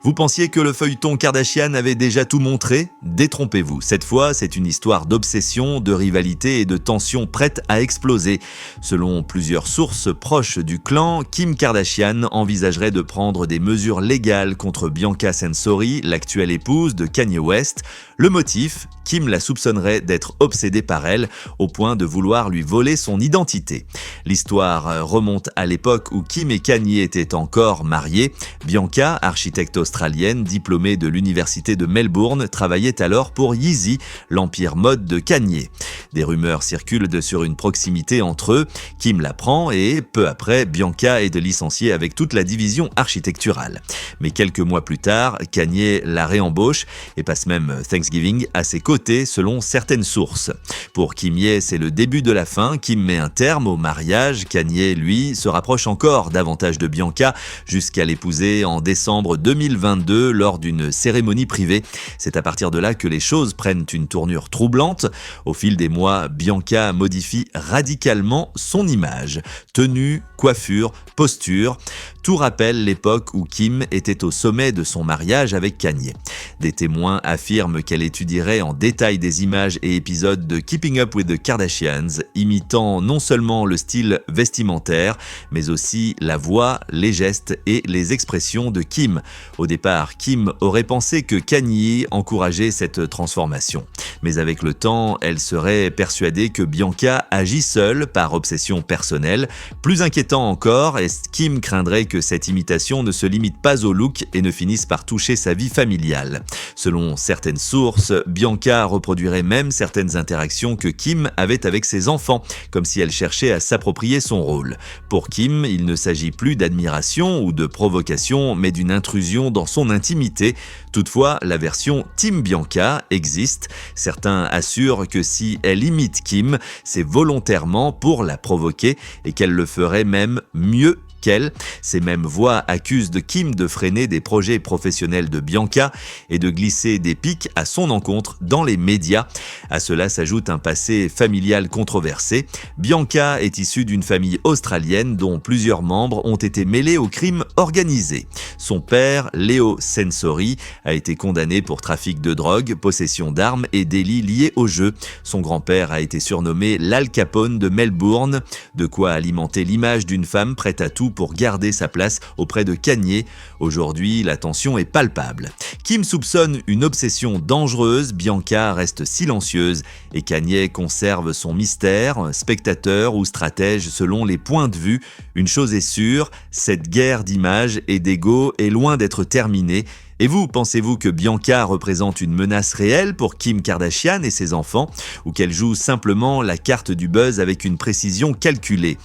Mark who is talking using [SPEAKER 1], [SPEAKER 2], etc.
[SPEAKER 1] Vous pensiez que le feuilleton Kardashian avait déjà tout montré ? Détrompez-vous. Cette fois, c'est une histoire d'obsession, de rivalité et de tension prête à exploser. Selon plusieurs sources proches du clan, Kim Kardashian envisagerait de prendre des mesures légales contre Bianca Censori, l'actuelle épouse de Kanye West. Le motif ? Kim la soupçonnerait d'être obsédée par elle, au point de vouloir lui voler son identité. L'histoire remonte à l'époque où Kim et Kanye étaient encore mariés. Bianca, architecte australienne, diplômée de l'université de Melbourne, travaillait alors pour Yeezy, l'empire mode de Kanye. Des rumeurs circulent sur une proximité entre eux. Kim l'apprend et, peu après, Bianca est licenciée avec toute la division architecturale. Mais quelques mois plus tard, Kanye la réembauche et passe même Thanksgiving à ses côtés selon certaines sources. Pour Kimye, c'est le début de la fin. Kim met un terme au mariage. Kanye, lui, se rapproche encore davantage de Bianca jusqu'à l'épouser en décembre 2022 lors d'une cérémonie privée. C'est à partir de là que les choses prennent une tournure troublante. Au fil des mois, Bianca modifie radicalement son image. Tenue, coiffure, posture, tout rappelle l'époque où Kim était au sommet de son mariage avec Kanye. Des témoins affirment qu'elle étudierait en détail des images et épisodes de Keeping Up with the Kardashians, imitant non seulement le style vestimentaire, mais aussi la voix, les gestes et les expressions de Kim. Au départ, Kim aurait pensé que Kanye encourageait cette transformation. Mais avec le temps, elle serait persuadée que Bianca agit seule par obsession personnelle. Plus inquiétant encore, Kim craindrait que cette imitation ne se limite pas au look et ne finisse par toucher sa vie familiale. Selon certaines sources, Bianca reproduirait même certaines interactions que Kim avait avec ses enfants, comme si elle cherchait à s'approprier son rôle. Pour Kim, il ne s'agit plus d'admiration ou de provocation, mais d'une intrusion dans son intimité. Toutefois, la version Team Bianca existe. Certains assurent que si elle imite Kim, c'est volontairement pour la provoquer et qu'elle le ferait même mieux qu'elle. Ces mêmes voix accusent de Kim de freiner des projets professionnels de Bianca et de glisser des pics à son encontre dans les médias. À cela s'ajoute un passé familial controversé. Bianca est issue d'une famille australienne dont plusieurs membres ont été mêlés aux crimes organisés. Son père, Leo Censori, a été condamné pour trafic de drogue, possession d'armes et délits liés au jeu. Son grand-père a été surnommé l'Al Capone de Melbourne, de quoi alimenter l'image d'une femme prête à tout pour garder sa place auprès de Kanye. Aujourd'hui, la tension est palpable. Kim soupçonne une obsession dangereuse, Bianca reste silencieuse et Kanye conserve son mystère, spectateur ou stratège selon les points de vue. Une chose est sûre, cette guerre d'images et d'ego est loin d'être terminée. Et vous, pensez-vous que Bianca représente une menace réelle pour Kim Kardashian et ses enfants, ou qu'elle joue simplement la carte du buzz avec une précision calculée ?